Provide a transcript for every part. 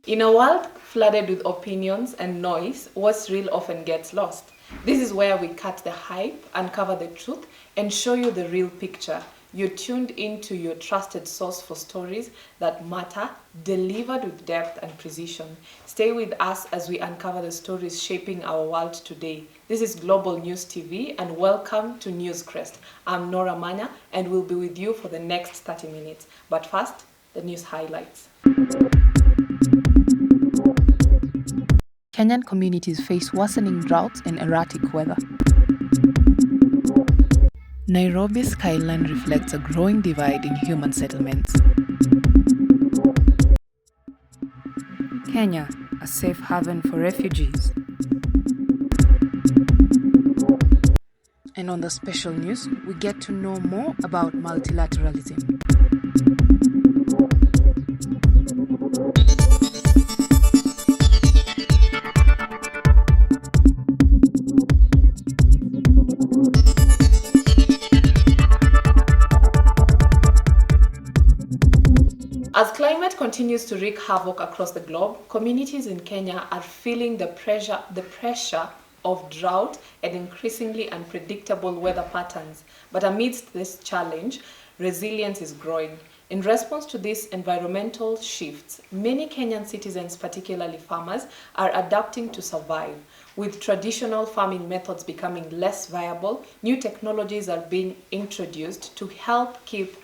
In a world flooded with opinions and noise, what's real often gets lost. This is where we cut the hype, uncover the truth, and show you the real picture. You're tuned into your trusted source for stories that matter, delivered with depth and precision. Stay with us as we uncover the stories shaping our world today. This is Global News TV, and welcome to Newscrest. I'm Nora Manya, and we'll be with you for the next 30 minutes. But first, the news highlights. Kenyan communities face worsening droughts and erratic weather. Nairobi's skyline reflects a growing divide in human settlements. Kenya, a safe haven for refugees. And on the special news, we get to know more about multilateralism. As climate continues to wreak havoc across the globe, communities in Kenya are feeling the pressure of drought and increasingly unpredictable weather patterns. But amidst this challenge, resilience is growing. In response to these environmental shifts, many Kenyan citizens, particularly farmers, are adapting to survive. With traditional farming methods becoming less viable, new technologies are being introduced to help keep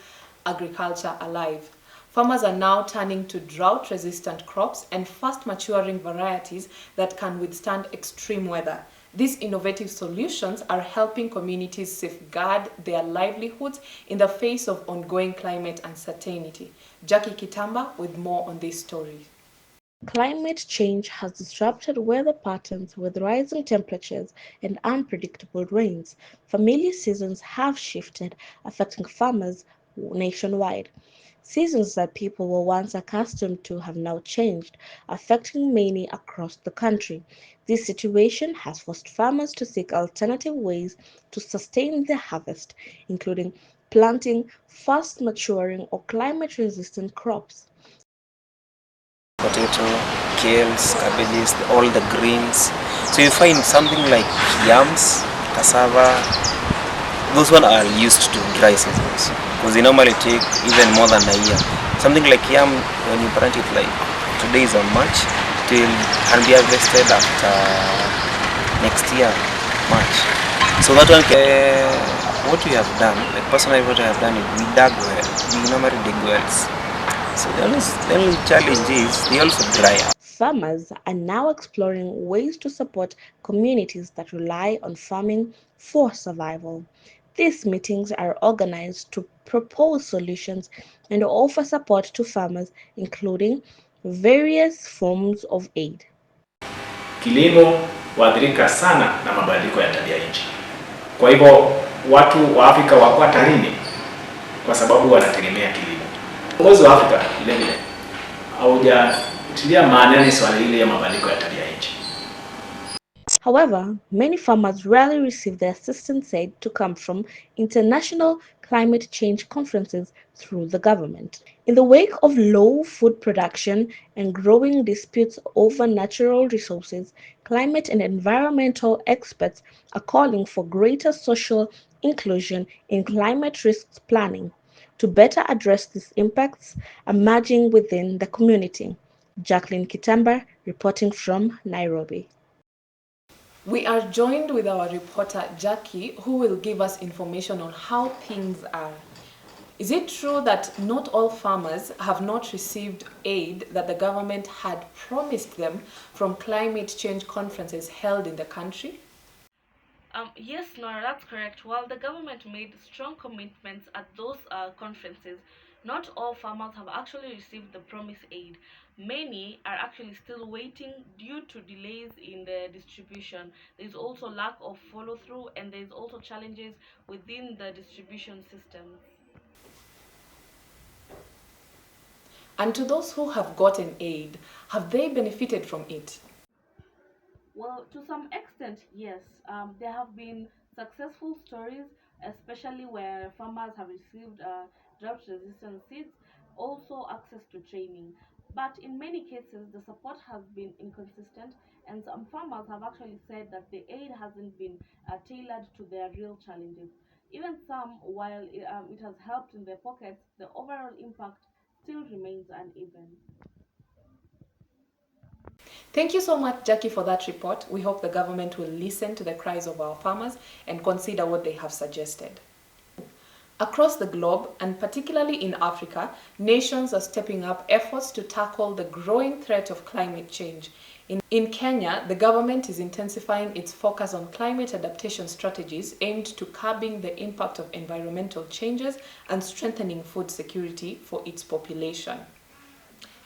agriculture alive. Farmers are now turning to drought-resistant crops and fast-maturing varieties that can withstand extreme weather. These innovative solutions are helping communities safeguard their livelihoods in the face of ongoing climate uncertainty. Jackie Kitamba with more on this story. Climate change has disrupted weather patterns with rising temperatures and unpredictable rains. Familiar seasons have shifted, affecting farmers nationwide. Seasons that people were once accustomed to have now changed, affecting many across the country. This situation has forced farmers to seek alternative ways to sustain their harvest, including planting fast maturing or climate resistant crops. Potato, kales, cabbages, all the greens. So you find something like yams, cassava, those ones are used to dry seasons because they normally take even more than a year. Something like yam, when you plant it like 2 days on March, it can be harvested after next year, March. So that one, what we have done, like personally what I have done is we dug well, we normally dig wells. So the only challenge is they also dry up. Farmers are now exploring ways to support communities that rely on farming for survival. These meetings are organized to propose solutions and offer support to farmers, including various forms of aid. Kilimo huathirika sana na mabadiliko ya tabia nchi. Kwa hivyo watu wa Afrika wako hatarini kwa sababu wanategemea kilimo. Uongozi wa Afrika vile vile haujatilia maanani swala hili ya mabadiliko ya tabia nchi. However, many farmers rarely receive the assistance said to come from international climate change conferences through the government. In the wake of low food production and growing disputes over natural resources, climate and environmental experts are calling for greater social inclusion in climate risks planning to better address these impacts emerging within the community. Jacqueline Kitamba reporting from Nairobi. We are joined with our reporter Jackie, who will give us information on how things are. Is it true that not all farmers have not received aid that the government had promised them from climate change conferences held in the country? Yes, Nora, that's correct. While the government made strong commitments at those conferences, not all farmers have actually received the promised aid. Many are actually still waiting due to delays in the distribution. There's also lack of follow through, and there's also challenges within the distribution systems. And to those who have gotten aid, have they benefited from it? Well, to some extent, yes. There have been successful stories, especially where farmers have received drought resistant seeds, also access to training. But in many cases, the support has been inconsistent, and some farmers have actually said that the aid hasn't been tailored to their real challenges. Even some, while it has helped in their pockets, the overall impact still remains uneven. Thank you so much, Jackie, for that report. We hope the government will listen to the cries of our farmers and consider what they have suggested. Across the globe, and particularly in Africa, nations are stepping up efforts to tackle the growing threat of climate change. In Kenya, the government is intensifying its focus on climate adaptation strategies aimed to curbing the impact of environmental changes and strengthening food security for its population.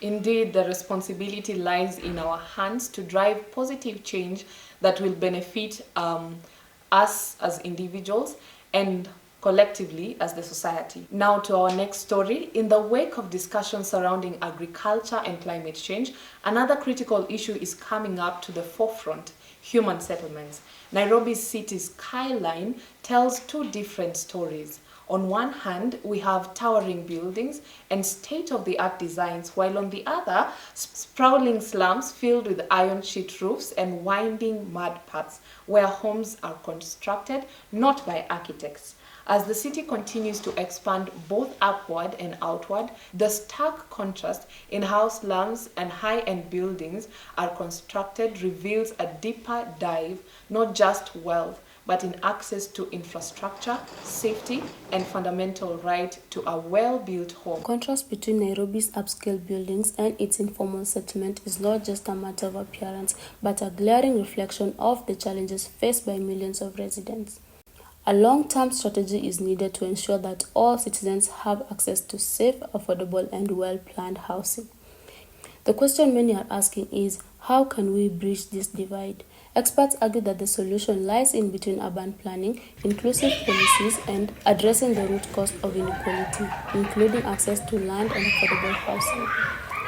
Indeed, the responsibility lies in our hands to drive positive change that will benefit us as individuals and collectively as the society. Now to our next story. In the wake of discussions surrounding agriculture and climate change, another critical issue is coming up to the forefront: human settlements. Nairobi's city skyline tells two different stories. On one hand, we have towering buildings and state-of-the-art designs, while on the other, sprawling slums filled with iron sheet roofs and winding mud paths where homes are constructed not by architects. As the city continues to expand both upward and outward, the stark contrast in how slums and high-end buildings are constructed reveals a deeper dive, not just wealth, but in access to infrastructure, safety, and fundamental right to a well-built home. The contrast between Nairobi's upscale buildings and its informal settlement is not just a matter of appearance, but a glaring reflection of the challenges faced by millions of residents. A long-term strategy is needed to ensure that all citizens have access to safe, affordable, and well-planned housing. The question many are asking is, how can we bridge this divide? Experts argue that the solution lies in between urban planning, inclusive policies, and addressing the root cause of inequality, including access to land and affordable housing.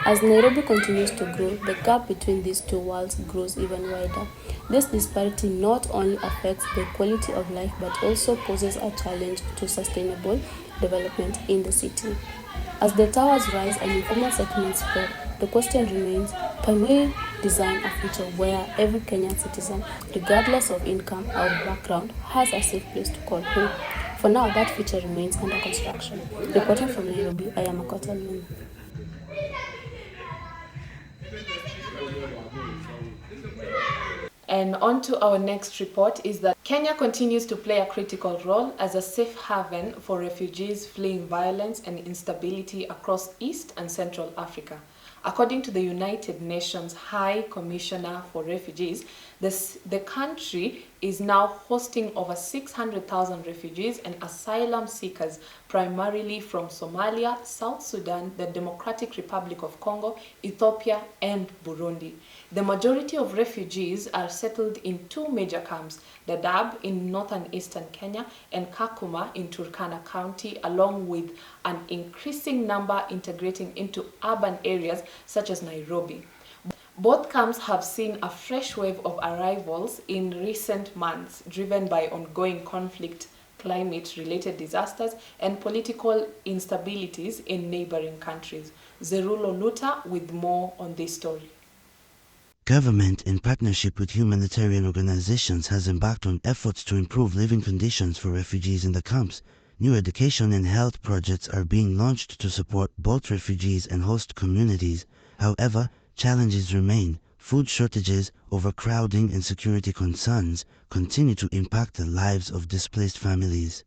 As Nairobi continues to grow, the gap between these two worlds grows even wider. This disparity not only affects the quality of life but also poses a challenge to sustainable development in the city. As the towers rise and informal settlements spread, the question remains, can we design a future where every Kenyan citizen, regardless of income or background, has a safe place to call home? For now, that future remains under construction. Reporting from Nairobi, I am Akota Luna. And on to our next report is that Kenya continues to play a critical role as a safe haven for refugees fleeing violence and instability across East and Central Africa. According to the United Nations High Commissioner for Refugees, the country is now hosting over 600,000 refugees and asylum seekers, primarily from Somalia, South Sudan, the Democratic Republic of Congo, Ethiopia, and Burundi. The majority of refugees are settled in two major camps, Dadaab in northern eastern Kenya and Kakuma in Turkana County, along with an increasing number integrating into urban areas such as Nairobi. Both camps have seen a fresh wave of arrivals in recent months, driven by ongoing conflict, climate-related disasters, and political instabilities in neighboring countries. Zerulo Luta with more on this story. Government, in partnership with humanitarian organizations, has embarked on efforts to improve living conditions for refugees in the camps. New education and health projects are being launched to support both refugees and host communities. However, challenges remain. Food shortages, overcrowding, and security concerns continue to impact the lives of displaced families.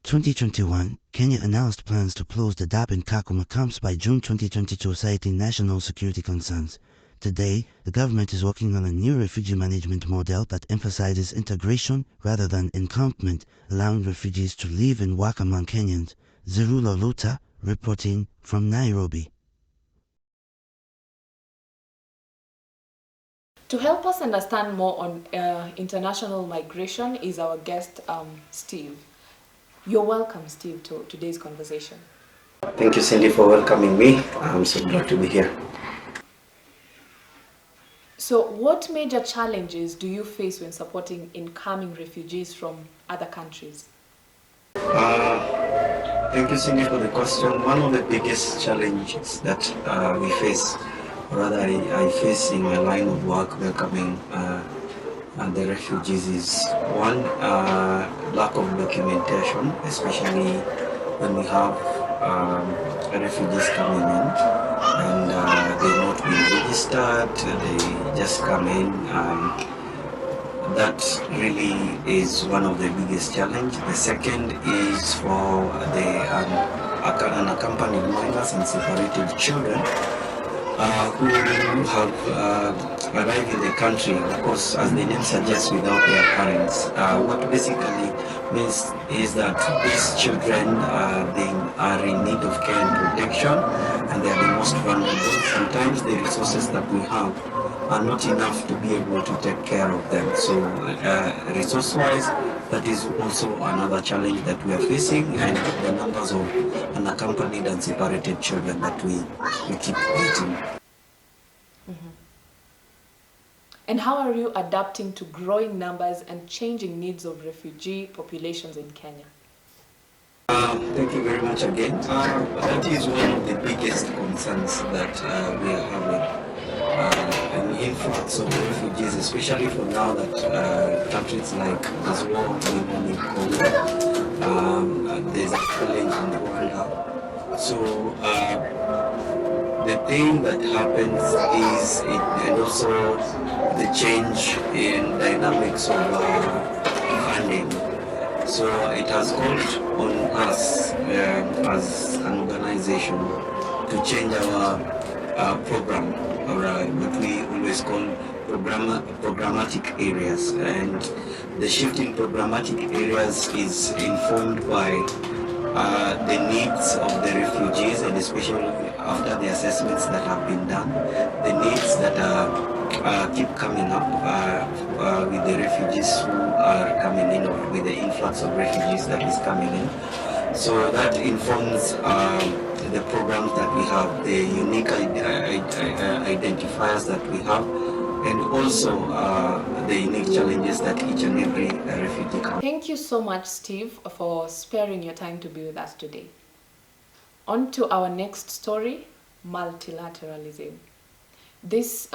2021, Kenya announced plans to close the Dadaab and Kakuma camps by June 2022, citing national security concerns. Today, the government is working on a new refugee management model that emphasizes integration rather than encampment, allowing refugees to live and work among Kenyans. Zerulo Luta, reporting from Nairobi. To help us understand more on international migration is our guest, Steve. You're welcome, Steve, to today's conversation. Thank you, Cindy, for welcoming me. I'm so glad to be here. So what major challenges do you face when supporting incoming refugees from other countries? Thank you, Cindy, for the question. One of the biggest challenges that we face, or rather I face in my line of work welcoming the refugees is one, lack of documentation, especially when we have refugees coming in and they've not been registered, they just come in. That really is one of the biggest challenge. The second is for the unaccompanied minors and separated children who have arrived in the country, of course, as the name suggests, without their parents. What basically means is that these children, they are in need of care and protection, and they are the most vulnerable. Sometimes the resources that we have are not enough to be able to take care of them. So resource-wise, that is also another challenge that we are facing, and the numbers of unaccompanied and separated children that we keep getting. And how are you adapting to growing numbers and changing needs of refugee populations in Kenya? Thank you very much again. That is one of the biggest concerns that we are having. An influx of refugees, especially for now that countries like this war going on in Congo, there's a challenge in Rwanda. So the thing that happens is and also the change in dynamics of funding. So it has called on us as an organization to change our program, or what we always call programmatic areas. And the shift in programmatic areas is informed by the needs of the refugees, and especially after the assessments that have been done, the needs that keep coming up with the refugees who are coming in, or with the influx of refugees that is coming in. So that informs the programs that we have, the unique identifiers that we have, and also the unique challenges that each and every refugee comes. Thank you so much, Steve, for sparing your time to be with us today. On to our next story, multilateralism. This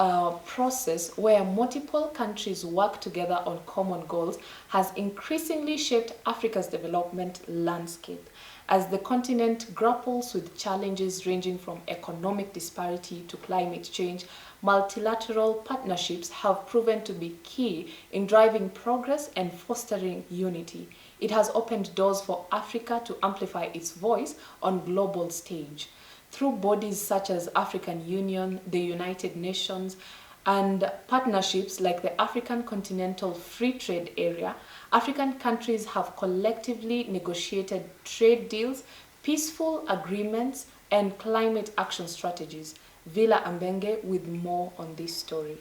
process where multiple countries work together on common goals has increasingly shaped Africa's development landscape as the continent grapples with challenges ranging from economic disparity to climate change. Multilateral partnerships have proven to be key in driving progress and fostering unity. It has opened doors for Africa to amplify its voice on global stage. Through bodies such as African Union, the United Nations, and partnerships like the African Continental Free Trade Area, African countries have collectively negotiated trade deals, peaceful agreements, and climate action strategies. Villa Ambenge with more on this story.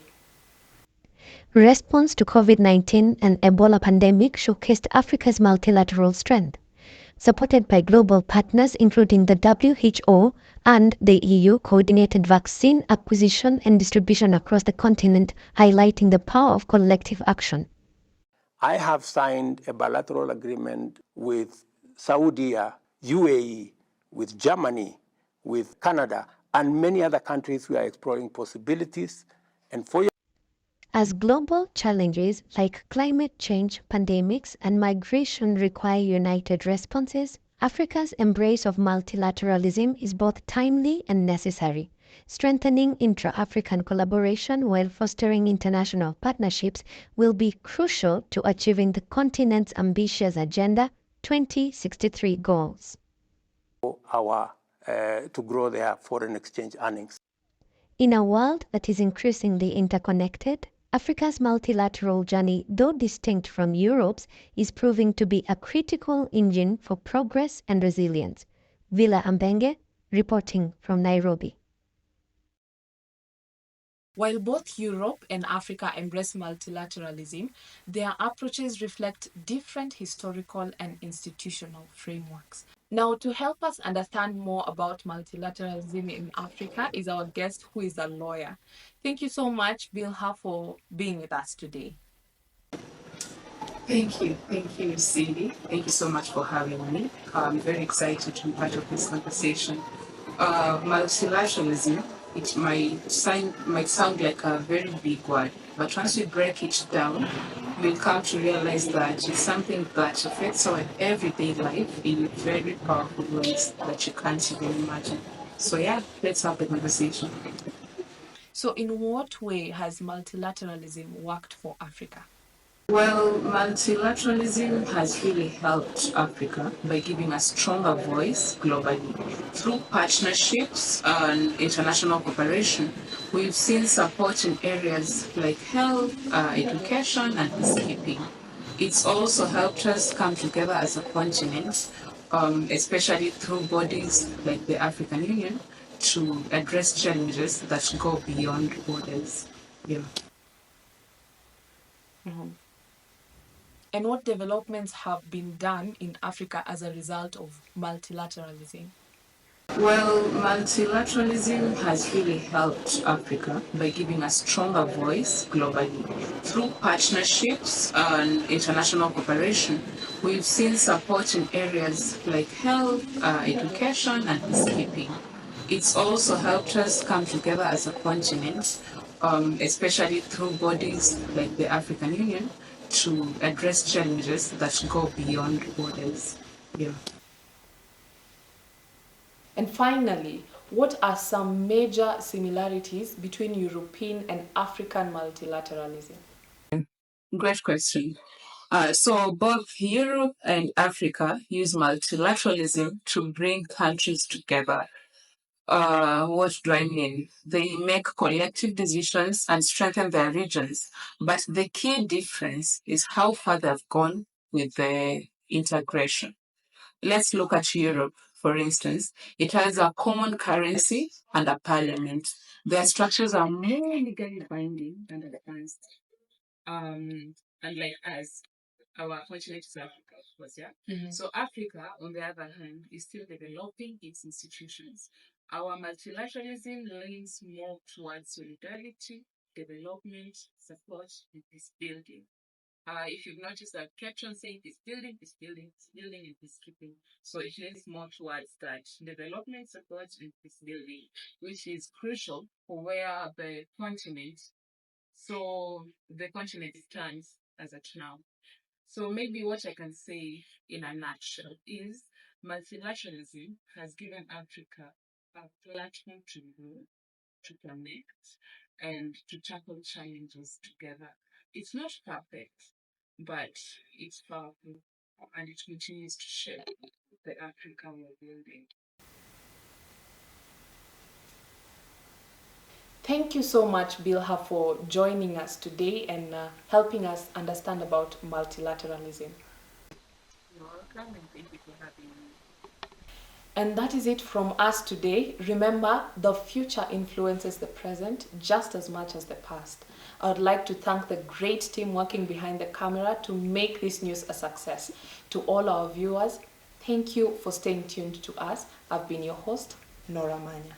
Response to COVID-19 and Ebola pandemic showcased Africa's multilateral strength. Supported by global partners including the WHO and the EU, coordinated vaccine acquisition and distribution across the continent, highlighting the power of collective action. I have signed a bilateral agreement with Saudi, UAE, with Germany, with Canada, and many other countries. We are exploring possibilities. And for As global challenges like climate change, pandemics, and migration require united responses, Africa's embrace of multilateralism is both timely and necessary. Strengthening intra-African collaboration while fostering international partnerships will be crucial to achieving the continent's ambitious Agenda 2063 goals. To grow their foreign exchange earnings. In a world that is increasingly interconnected, Africa's multilateral journey, though distinct from Europe's, is proving to be a critical engine for progress and resilience. Villa Ambenge, reporting from Nairobi. While both Europe and Africa embrace multilateralism, their approaches reflect different historical and institutional frameworks. Now, to help us understand more about multilateralism in Africa is our guest, who is a lawyer. Thank you so much, Bilha, for being with us today. Thank you, Cindy. Thank you so much for having me. I'm very excited to be part of this conversation. Multilateralism, it might sound like a very big word, but once we break it down, we'll come to realize that it's something that affects our everyday life in very powerful ways that you can't even imagine. So yeah, let's have the conversation. So in what way has multilateralism worked for Africa? Well, multilateralism has really helped Africa by giving a stronger voice globally. Through partnerships and international cooperation, we've seen support in areas like health, education, and peacekeeping. It's also helped us come together as a continent, especially through bodies like the African Union, to address challenges that go beyond borders. Yeah. Mhm. And what developments have been done in Africa as a result of multilateralism? Well, multilateralism has really helped Africa by giving a stronger voice globally. Through partnerships and international cooperation, we've seen support in areas like health, education, and peacekeeping. It's also helped us come together as a continent, especially through bodies like the African Union, to address challenges that go beyond borders. Yeah. And finally, what are some major similarities between European and African multilateralism? Great question. So both Europe and Africa use multilateralism to bring countries together. What do I mean? They make collective decisions and strengthen their regions. But the key difference is how far they've gone with the integration. Let's look at Europe, for instance. It has a common currency and a parliament. Their structures are more legally binding and advanced. Unlike us, our continent is Africa, of course, yeah? Mm-hmm. So Africa, on the other hand, is still developing its institutions. Our multilateralism leans more towards solidarity, development, support, and peace building. If you've noticed that Capstone saying peace building, peace building, peace building, and peacekeeping. So it leans more towards that development, support, and peace building, which is crucial for where the continent stands as at now. So maybe what I can say in a nutshell is multilateralism has given Africa a platform to grow, to connect, and to tackle challenges together. It's not perfect, but it's powerful, and it continues to shape the Africa we're building. Thank you so much, Bilha, for joining us today and helping us understand about multilateralism. You're welcome, and thank you for having me. And that is it from us today. Remember, the future influences the present just as much as the past. I would like to thank the great team working behind the camera to make this news a success. To all our viewers, thank you for staying tuned to us. I've been your host, Nora Manya.